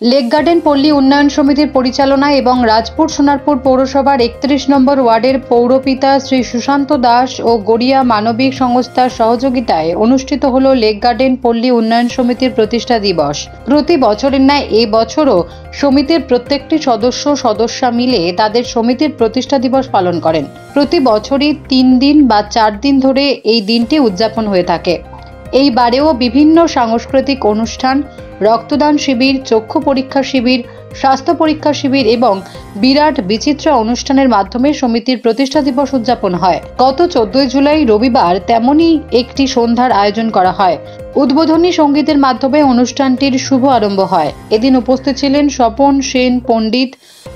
Lake garden পল্লী উন্নয়ন সমিতির পরিচালনায় এবং রাজপুর সোনারপুর পৌরসভার 31 নম্বর ওয়ার্ডের পৌরপিতা শ্রী সুশান্ত দাস ও গড়িয়া মানবিক সংস্থার সহযোগিতায় অনুষ্ঠিত হল লেক গার্ডেন পল্লী উন্নয়ন সমিতির প্রতিষ্ঠা দিবস। প্রতি বছরের ন্যায় এই বছরও সমিতির প্রত্যেকটি সদস্যা মিলে তাদের সমিতির প্রতিষ্ঠা দিবস পালন করেন। প্রতি বছরই 3 দিন বা 4 দিন ধরে এই দিনটি উদযাপন হয়ে থাকে। এইবারেও বিভিন্ন সাংস্কৃতিক অনুষ্ঠান, রক্তদান শিবির, চক্ষু পরীক্ষা শিবির, স্বাস্থ্য পরীক্ষা শিবির এবং বিরাট বিচিত্র অনুষ্ঠানের মাধ্যমে সমিতির প্রতিষ্ঠা দিবস উদযাপন হয়। গত 14 জুলাই রবিবার তেমনই একটি সন্ধ্যার আয়োজন করা হয়। উদ্বোধনী সঙ্গীতের মাধ্যমে অনুষ্ঠানটির শুভ আরম্ভ হয়। এদিন উপস্থিত ছিলেন স্বপন সেন পণ্ডিত,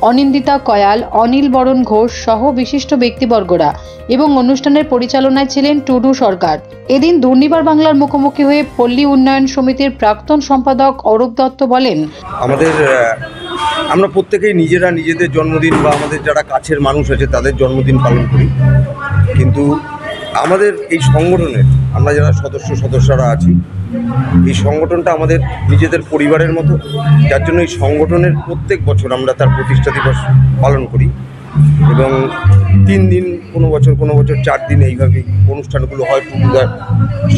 অনিন্দিতা কয়াল, অনিল বরণ ঘোষ সহ বিশিষ্ট ব্যক্তিবর্গরা এবং অনুষ্ঠানের পরিচালনায় ছিলেন টুডু সরকার। এদিন দুর্নিবার বাংলার মুখোমুখি হয়ে পল্লী উন্নয়ন সমিতির প্রাক্তন সম্পাদক অরূপ দত্ত বলেন, আমরা প্রত্যেকেই নিজেদের জন্মদিন বা আমাদের যারা কাছের মানুষ আছে তাদের জন্মদিন পালন করি, কিন্তু আমাদের এই সংগঠনের আমরা যারা সদস্যরা আছি, এই সংগঠনটা আমাদের নিজেদের পরিবারের মতো, যার জন্য এই সংগঠনের প্রত্যেক বছর আমরা তার প্রতিষ্ঠা দিবস পালন করি এবং 3 দিন, কোনো বছর 4 দিন এইভাবে অনুষ্ঠানগুলো হয়। টুকুদার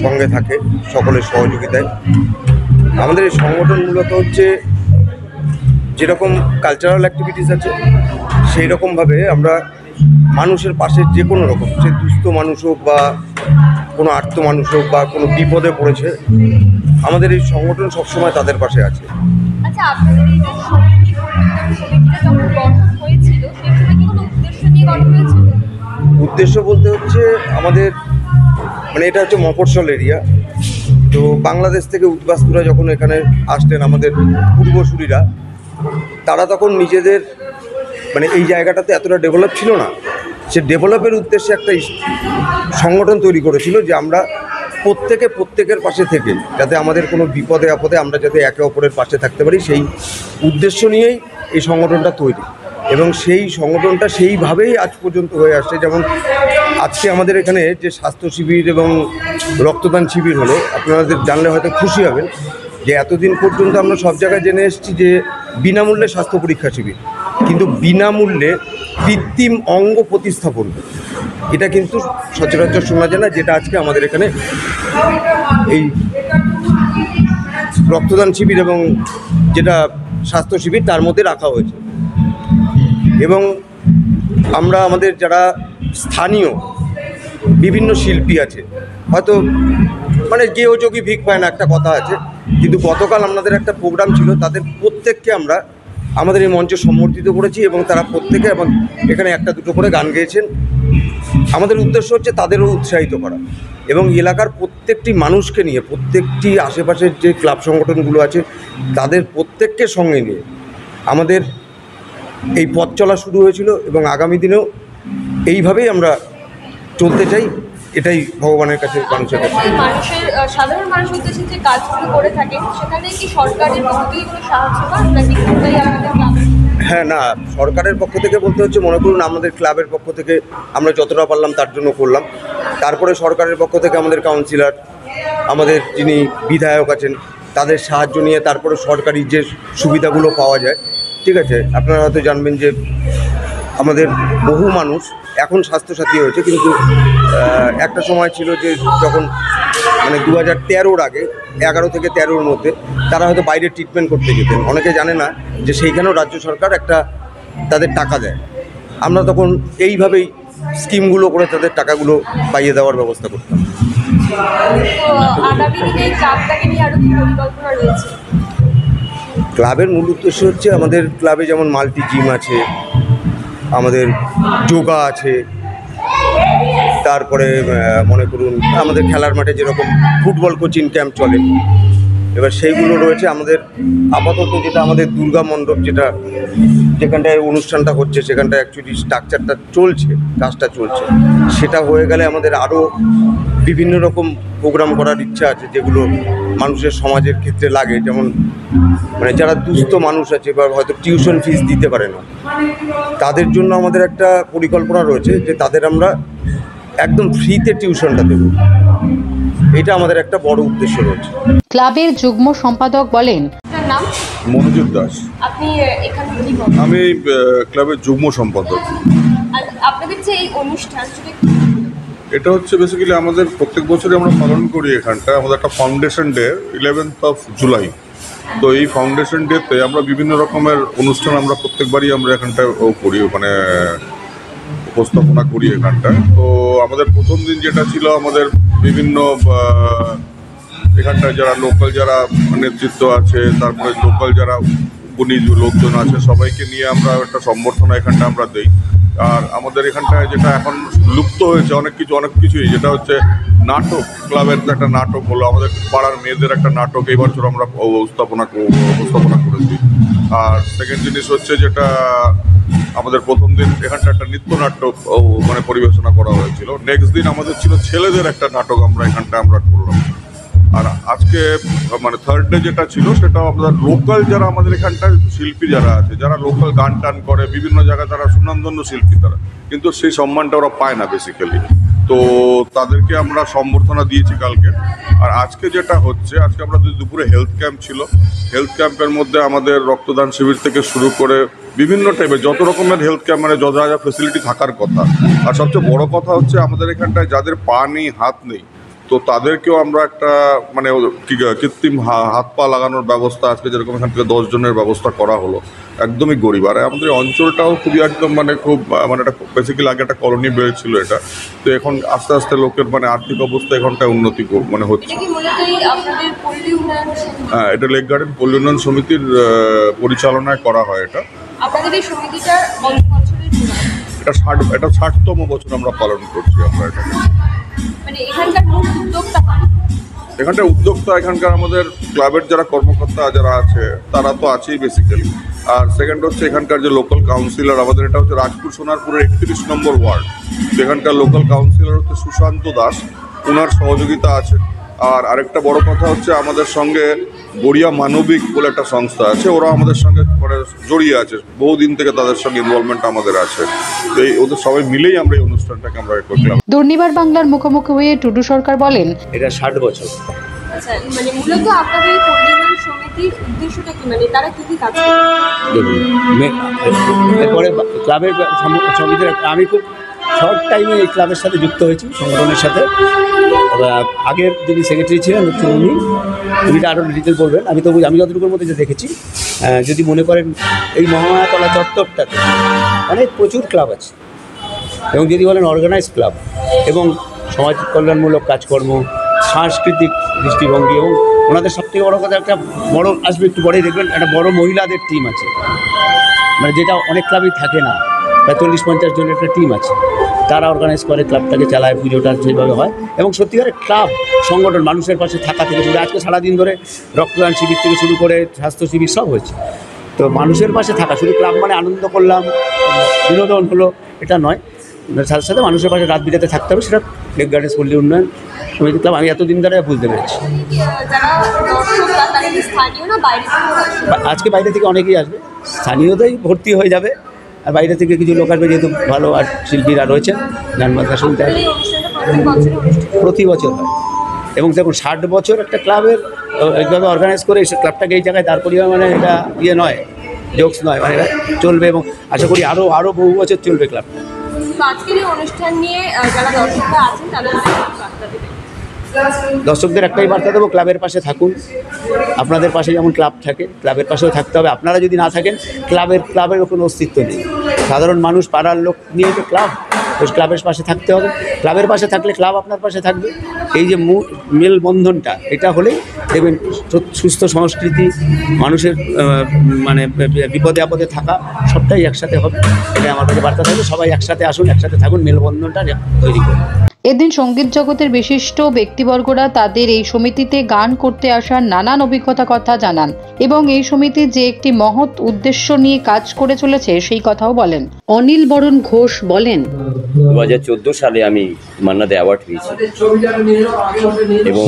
সঙ্গে থাকে সকলের সহযোগিতায়। আমাদের এই সংগঠন মূলত হচ্ছে যেরকম কালচারাল অ্যাক্টিভিটিস আছে সেই রকমভাবে আমরা মানুষের পাশে যে কোনো রকম, সে দুস্থ মানুষ হোক বা কোনো আর্ত মানুষ হোক বা কোনো বিপদে পড়েছে, আমাদের এই সংগঠন সবসময় তাদের পাশে আছে। আচ্ছা, আপনাদের এই যে সমিতিটা যখন গঠন হয়েছিল সেই সময় কি কোনো উদ্দেশ্য নিয়ে গঠন হয়েছিল? উদ্দেশ্য বলতে হচ্ছে আমাদের এটা হচ্ছে মফস্বল এরিয়া, তো বাংলাদেশ থেকে উদ্বাস্তুরা যখন এখানে আসতেন, আমাদের পূর্বসূরীরা, তারা তখন নিজেদের এই জায়গাটাতে এতটা ডেভেলপ ছিল না, সে ডেভেলপের উদ্দেশ্যে একটা সংগঠন তৈরি করেছিল যে আমরা প্রত্যেকের পাশে থেকে যাতে আমাদের কোনো বিপদে আপদে আমরা যাতে একে অপরের পাশে থাকতে পারি, সেই উদ্দেশ্য নিয়েই এই সংগঠনটা তৈরি এবং সেই সংগঠনটা সেইভাবেই আজ পর্যন্ত হয়ে আসছে। যেমন আজকে আমাদের এখানে যে স্বাস্থ্য শিবির এবং রক্তদান শিবির হলো, আপনাদের জানলে হয়তো খুশি হবেন যে এতদিন পর্যন্ত আমরা সব জায়গায় জেনে এসেছি যে বিনামূল্যে স্বাস্থ্য পরীক্ষা শিবির, কিন্তু বিনামূল্যে কৃত্রিম অঙ্গ প্রতিস্থাপন এটা কিন্তু সচরাচর শোনা যায় না, যেটা আজকে আমাদের এখানে এই রক্তদান শিবির এবং যেটা স্বাস্থ্য শিবির তার মধ্যে রাখা হয়েছে। এবং আমরা আমাদের যারা স্থানীয় বিভিন্ন শিল্পী আছে, হয়তো গেও যোগী ভিক পায় না একটা কথা আছে, কিন্তু গতকাল আমাদের একটা প্রোগ্রাম ছিল, তাদের প্রত্যেককে আমরা আমাদের এই মঞ্চে সম্বর্ধিত করেছি এবং তারা প্রত্যেকে এবং এখানে 1-2 করে গান গেয়েছেন। আমাদের উদ্দেশ্য হচ্ছে তাদেরও উৎসাহিত করা এবং এলাকার প্রত্যেকটি মানুষকে নিয়ে, প্রত্যেকটি আশেপাশের যে ক্লাব সংগঠনগুলো আছে তাদের প্রত্যেককে সঙ্গে নিয়ে আমাদের এই পথ চলা শুরু হয়েছিল এবং আগামী দিনেও এইভাবেই আমরা চলতে চাই, এটাই ভগবানের কাছে, মানুষের কাছে। সাধারণ মানুষ উদ্দেশ্যে যে কাজগুলো করে থাকেন সেখানে কি সরকারের পক্ষ থেকে কোনো সাহায্য পান নাকি? হ্যাঁ, না, সরকারের পক্ষ থেকে বলতে হচ্ছে, মনে করুন আমাদের ক্লাবের পক্ষ থেকে আমরা যতটা পারলাম তার জন্য করলাম। তারপরে সরকারের পক্ষ থেকে আমাদের কাউন্সিলর, আমাদের যিনি বিধায়ক আছেন, তাদের সাহায্য নিয়ে তারপরে সরকারি যে সুবিধাগুলো পাওয়া যায়। ঠিক আছে, আপনারা হয়তো জানবেন যে আমাদের বহু মানুষ এখন স্বাস্থ্যসাথী হয়েছে, কিন্তু একটা সময় ছিল যে যখন 2013-র আগে, 11 থেকে 13-র মধ্যে তারা হয়তো বাইরে ট্রিটমেন্ট করতে যেতেন। অনেকে জানে না যে সেইখানেও রাজ্য সরকার তাদের টাকা দেয়। আমরা তখন এইভাবেই স্কিমগুলো করে তাদের টাকাগুলো পাইয়ে দেওয়ার ব্যবস্থা করতাম। ক্লাবের মূল উদ্দেশ্য হচ্ছে, আমাদের ক্লাবে যেমন মাল্টি জিম আছে, আমাদের যোগা আছে, তারপরে মনে করুন আমাদের খেলার মাঠে যেরকম ফুটবল কোচিং ক্যাম্প চলে, এবার সেইগুলো রয়েছে। আমাদের আপাতত যেটা আমাদের দুর্গা মণ্ডপ, যেখানটায় অনুষ্ঠানটা হচ্ছে, সেখানটায় অ্যাকচুয়ালি স্ট্রাকচারটা চলছে, কাজটা চলছে, সেটা হয়ে গেলে আমাদের আরও বিভিন্ন রকম প্রোগ্রাম করার ইচ্ছা আছে, যেগুলো মানুষের সমাজের ক্ষেত্রে লাগে। যেমন যারা দুস্থ মানুষ আছে বা হয়তো টিউশন ফিস দিতে পারে না, তাদের জন্য আমাদের একটা পরিকল্পনা রয়েছে যে তাদের আমরা একদম ফ্রিতে টিউশনটা দেব। এটা আমাদের একটা বড় উদ্দেশ্য রয়েছে। ক্লাবের যুগ্ম সম্পাদক বলেন, নাম? মনোজিৎ দাস। আপনি এখানে কি করেন? আমি ক্লাবের যুগ্ম সম্পাদক। আর আপনাদের যে এই অনুষ্ঠান সেটা এটা হচ্ছে বেসিক্যালি আমাদের প্রত্যেক বছরই আমরা পালন করি এখানটা। আমাদের একটা foundation day 11th of July. তো এই ফাউন্ডেশন ডেতে আমরা বিভিন্ন রকমের অনুষ্ঠান আমরা প্রত্যেকবারই আমরা এখানটায় করি, মানে উপস্থাপনা করি এখানটায়। তো আমাদের প্রথম দিন যেটা ছিল, আমাদের বিভিন্ন এখানটায় যারা লোকাল যারা নেতৃত্ব আছে, তারপরে লোকাল যারা গুণী লোকজন আছে, সবাইকে নিয়ে আমরা একটা সম্বর্ধনা এখানটা আমরা দিই। আর আমাদের এখানটায় যেটা এখন লুপ্ত হয়েছে অনেক কিছুই, যেটা হচ্ছে নাটক। ক্লাবের একটা নাটক হলো, আমাদের পাড়ার মেয়েদের একটা নাটক এই বছর আমরা উপস্থাপনা করেছি। আর সেকেন্ড জিনিস হচ্ছে যেটা আমাদের প্রথম দিন এখানটা একটা নৃত্যনাট্য মানে পরিবেশনা করা হয়েছিল। নেক্সট দিন আমাদের ছিল ছেলেদের একটা নাটক আমরা আমরা করলাম। আর আজকে মানে থার্ড ডে যেটা ছিল সেটা আমাদের লোকাল যারা আমাদের এখানটায় শিল্পী যারা আছে, যারা লোকাল গান টান করে বিভিন্ন জায়গায়, তারা সুনামধন্য শিল্পী তারা, কিন্তু সেই সম্মানটা ওরা পায় না বেসিক্যালি। তো তাদেরকে আমরা সম্বর্ধনা দিয়েছি কালকে। আর আজকে যেটা হচ্ছে, আজকে আমরা দুপুরে হেলথ ক্যাম্প ছিল। হেলথ ক্যাম্পের মধ্যে আমাদের রক্তদান শিবির থেকে শুরু করে বিভিন্ন টাইপের যত রকমের হেলথ ক্যাম্প, মানে যা যা ফেসিলিটি থাকার কথা। আর সবচেয়ে বড় কথা হচ্ছে আমাদের এখানটায় যাদের পা নেই, হাত নেই, তো তাদেরকেও আমরা একটা মানে কৃত্রিম হাত পা লাগানোর ব্যবস্থা আজকে যেরকম এখান থেকে 10 জনের ব্যবস্থা করা হলো। একদমই গরিব। আর আমাদের অঞ্চলটাও খুবই একদম মানে খুব মানে একটা বেসিক্যালি আগে একটা কলোনি বেড়েছিল এটা। তো এখন আস্তে আস্তে লোকের মানে আর্থিক অবস্থা এখানটায় উন্নতি মানে হচ্ছে। হ্যাঁ, এটা লেক গার্ডেন পল্লী উন্নয়ন সমিতির পরিচালনায় করা হয় এটা। আপনাদের এই সমিতিটা কত বছরের পুরানো? এটা 60তম বছর আমরা পালন করছি আমরা এটা। মানে এখানকার মূল উদ্যোক্তা এখানকার আমাদের ক্লাবের যারা কর্মকর্তা যারা আছে তারা তো আছেই বেসিক্যালি। আর সেকেন্ড হচ্ছে এখানকার যে লোকাল কাউন্সিলর, আমাদের এটা হচ্ছে রাজপুর সোনারপুরের 31 নম্বর ওয়ার্ড। এখানকার লোকাল কাউন্সিলর হচ্ছে সুশান্ত দাস, ওনার সহযোগিতা আছে। আর আরেকটা বড় কথা হচ্ছে আমাদের সঙ্গে গড়িয়া মানবিক বলে একটা সংস্থা আছে, ওরা আমাদের সঙ্গে মানে জড়িয়ে আছে বহুদিন থেকে, তাদের সঙ্গে ইনভলভমেন্ট আমাদের আছে। তো এই ওদের সবাই মিলেই আমরা এই অনুষ্ঠানটাকে আমরা করলাম। দুর্নিবার বাংলার মুখোমুখি হয়ে টুডু সরকার বলেন, এটা 60 বছর। আচ্ছা, মানে মূলত আপনাদের এই পল্লী উন্নয়ন সমিতির উদ্দেশ্যটা কি, মানে তারা কি কাজ করে? এরপরে ক্লাবের সমিতির আমি খুব শর্ট টাইমে এই ক্লাবের সাথে যুক্ত হয়েছি, সংগঠনের সাথে। আগের যিনি সেক্রেটারি ছিলেন উনি আরও ডিটেল বলবেন। আমি যতটুকুর মধ্যে যে দেখেছি, যদি মনে করেন এই মহামায়াতলা চত্বরটাতে অনেক প্রচুর ক্লাব আছে, এবং যদি বলেন অর্গানাইজ ক্লাব এবং সমাজ কল্যাণমূলক কাজকর্ম, সাংস্কৃতিক দৃষ্টিভঙ্গি, এবং ওনাদের সবথেকে বড় কথা একটা বড় আসবে একটু পরেই দেখবেন, একটা বড় মহিলাদের টিম আছে, মানে যেটা অনেক ক্লাবেই থাকে না। প্রায় 40-50 জনের একটা টিম আছে, তারা অর্গানাইজ করে ক্লাবটাকে চালায়, পুজোটা সেইভাবে হয়। এবং সত্যিকারের ক্লাব সংগঠন মানুষের পাশে থাকা থেকে শুরু, আজকে সারাদিন ধরে রক্তদান শিবির থেকে শুরু করে স্বাস্থ্য শিবির সব হয়েছে। তো মানুষের পাশে থাকা, শুধু ক্লাব মানে আনন্দ করলাম, বিনোদন হলো, এটা নয়। সাথে সাথে মানুষের পাশে রাত বিরাতে থাকতে হবে, সেটা লেক গার্ডেন্স পল্লী উন্নয়ন সমিতি ক্লাব। আমি এতদিন ধরে বুঝতে পেরেছি। আজকে বাইরে থেকে অনেকেই আসবে, স্থানীয়তেই ভর্তি হয়ে যাবে, আর বাইরে থেকে কিছু লোক আসবে, যেহেতু ভালো আর্ট শিল্পীরা রয়েছেন, গান বাজনা শুনতে আসবে। প্রতি বছর হয়। এবং দেখুন 60 বছর একটা ক্লাবের এইভাবে অর্গানাইজ করে ক্লাবটাকে এই জায়গায় দাঁড় করিয়ে, মানে এটা ইয়ে নয়, জোকস নয়, মানে এটা চলবে এবং আশা করি আরও বহু বছর চলবে ক্লাবটা। আজকের এই অনুষ্ঠান নিয়ে যারা দর্শকরা আছেন তাদের বার্তা দেবেন? দর্শকদের একটাই বার্তা দেবো, ক্লাবের পাশে থাকুন। আপনাদের পাশে যেমন ক্লাব থাকে, ক্লাবের পাশেও থাকতে হবে। আপনারা যদি না থাকেন, ক্লাবের কোনো অস্তিত্ব নেই। সাধারণ মানুষ, পাড়ার লোক নিয়ে তো ক্লাব, তো ক্লাবের পাশে থাকতে হবে। ক্লাবের পাশে থাকলে ক্লাব আপনার পাশে থাকবে। এই যে মেলবন্ধনটা, এটা হলেই দেখবেন সুস্থ সংস্কৃতি, মানুষের মানে বিপদে আপদে থাকা সবটাই একসাথে হবে। এটা আমার কাছে বার্তা থাকবে। সবাই একসাথে আসুন, একসাথে থাকুন, মেলবন্ধনটা তৈরি করুন। এদিন সঙ্গীত জগতের বিশিষ্ট ব্যক্তিবর্গরা তাদের এই সমিতিতে গান করতে আসার নানান অভিজ্ঞতা কথা জানান এবং এই সমিতি যে একটি মহৎ উদ্দেশ্য নিয়ে কাজ করে চলেছে সেই কথাও বলেন। অনিল বরণ ঘোষ বলেন, 2014 সালে আমি মান্নাদা অ্যাওয়ার্ড পেয়েছি এবং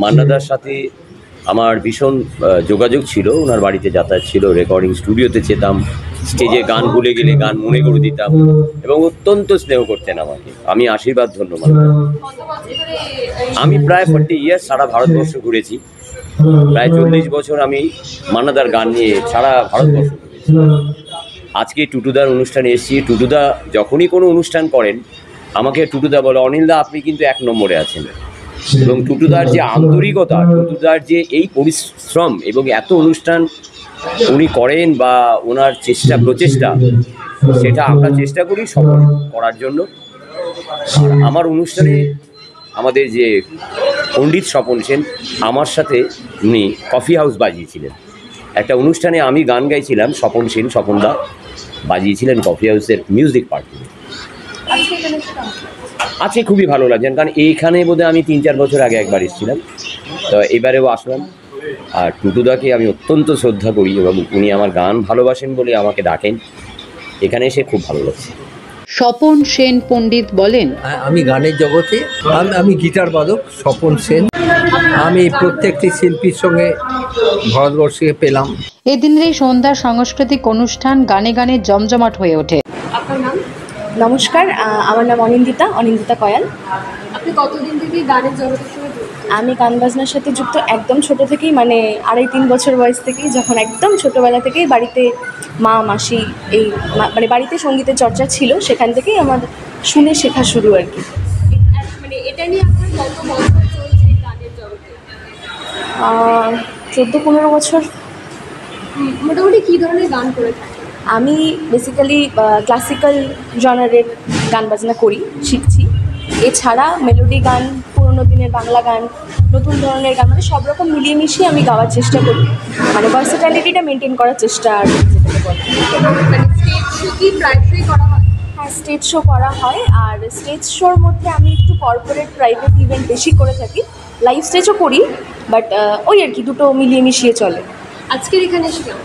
মান্নাদার সাথে আমার ভীষণ যোগাযোগ ছিল। ওনার বাড়িতে যাতায়াত ছিল, রেকর্ডিং স্টুডিওতে যেতাম, স্টেজে গান ভুলে গেলে গান মনে করে দিতাম এবং অত্যন্ত স্নেহ করতেন আমাকে। আমি আশীর্বাদ ধন্য মান্নাদা। আমি প্রায় 40 ইয়ার্স সারা ভারতবর্ষ ঘুরেছি প্রায় 40 বছর আমি মান্নাদার গান নিয়ে সারা ভারতবর্ষ ঘুরেছি। আজকে টুটুদার অনুষ্ঠানে এসেছি। টুটুদা যখনই কোনো অনুষ্ঠান করেন আমাকে টুটুদা বলে, অনিলদা আপনি কিন্তু 1 নম্বরে আছেন। এবং টুটুদার যে আন্তরিকতা, টুটুদার যে এই পরিশ্রম এবং এত অনুষ্ঠান উনি করেন বা ওনার প্রচেষ্টা, সেটা আমরা চেষ্টা করি সফল করার জন্য। আর আমার অনুষ্ঠানে আমাদের যে পণ্ডিত স্বপন সেন, আমার সাথে উনি কফি হাউস বাজিয়েছিলেন। একটা অনুষ্ঠানে আমি গান গাইছিলাম, স্বপনদা বাজিয়েছিলেন কফি হাউসের মিউজিক পার্টি। আজকে খুবই ভালো লাগছেন, কারণ এইখানে বোধহয় আমি 3-4 বছর আগে একবার এসেছিলাম, তো এবারেও আসলাম। আর টুটুদাকে আমি অত্যন্ত শ্রদ্ধা করি এবং উনি আমার গান ভালোবাসেন বলে আমাকে ডাকেন। এখানে এসে খুব ভালো লাগছে। স্বপন সেন পণ্ডিত বলেন, আমি গানের জগতে আমি গিটার বাদক স্বপন সেন। আমি প্রত্যেকটি শিল্পীর সঙ্গে ভারতবর্ষে পেলাম। এদিনের এই সন্ধ্যার সাংস্কৃতিক অনুষ্ঠান গানে গানে জমজমাট হয়ে ওঠে। আপনার নাম? নমস্কার, আমার নাম অনিন্দিতা কয়াল। আপনি কতদিন থেকে গানের জগতের সঙ্গে যুক্ত? আমি গান বাজনার সাথে যুক্ত একদম ছোট থেকেই, মানে 2.5-3 বছর বয়স থেকেই, যখন একদম ছোটোবেলা থেকেই বাড়িতে মা মাসি মানে বাড়িতে সঙ্গীতের চর্চা ছিল, সেখান থেকেই আমার শুনে শেখা শুরু আর কি। মানে এটা নিয়ে আপনার কত বছর চলছে গানের জগতে? 14-15 বছর। মোটামুটি কী ধরনের গান করে থাকেন? আমি বেসিক্যালি ক্লাসিক্যাল জনারের গান বাজনা করি, শিখছি। এছাড়া মেলোডি গান, পুরোনো দিনের বাংলা গান, নতুন ধরনের গান, মানে সব রকম মিলিয়ে মিশিয়ে আমি গাওয়ার চেষ্টা করি, মানে ভার্সেটালিটিটা মেনটেন করার চেষ্টা আর যেটাকে বলে। মানে স্টেজ শো কি প্রায়শই করা হয়? হ্যাঁ, স্টেজ শো করা হয়। আর স্টেজ শোর মধ্যে আমি একটু কর্পোরেট প্রাইভেট ইভেন্ট বেশি করে থাকি। লাইভ স্টেজও করি, বাট ওই আর কি, দুটো মিলিয়ে মিশিয়ে চলে। আজকের এখানে এসে কেমন?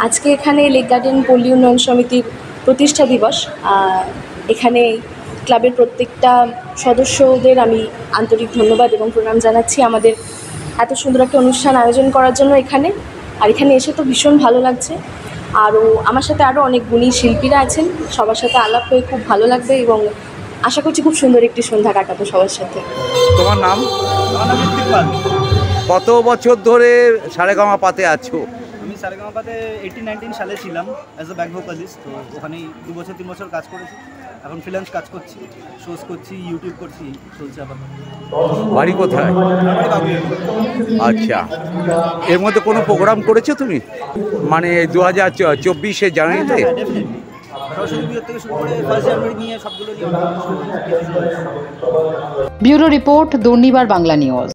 আজকে এখানে লেক গার্ডেন পল্লী উন্নয়ন সমিতির প্রতিষ্ঠা দিবস। এখানে ক্লাবের প্রত্যেকটা সদস্যদের আমি আন্তরিক ধন্যবাদ এবং প্রণাম জানাচ্ছি আমাদের এত সুন্দর একটা অনুষ্ঠান আয়োজন করার জন্য এখানে। আর এখানে এসে তো ভীষণ ভালো লাগছে। আরও আমার সাথে আরও অনেক গুণী শিল্পীরা আছেন, সবার সাথে আলাপ হয়ে খুব ভালো লাগবে এবং আশা করছি খুব সুন্দর একটি সন্ধ্যা কাটাবো সবার সাথে। তোমার নাম? কত বছর ধরে সারেগামাপাতে আছো? আমি সারেগামাপাতে 18-19 সালে ছিলাম অ্যাজ এ ব্যাক ভোকালিস্ট। তো ওখানেই 2-3 বছর কাজ করেছি। এখন ফ্রিল্যান্স কাজ করছি, শোজ করছি, ইউটিউব করছি, চলছে আবার। বাড়ি কোথায়? আচ্ছা, এর মধ্যে কোনো প্রোগ্রাম করেছো তুমি, মানে 2024 জানুয়ারিতে? সরস্বতী পুজোর থেকে শুরু করে 1 জানুয়ারি নিয়ে সবগুলো নিয়ে। Bureau report, Durnibar Bangla news.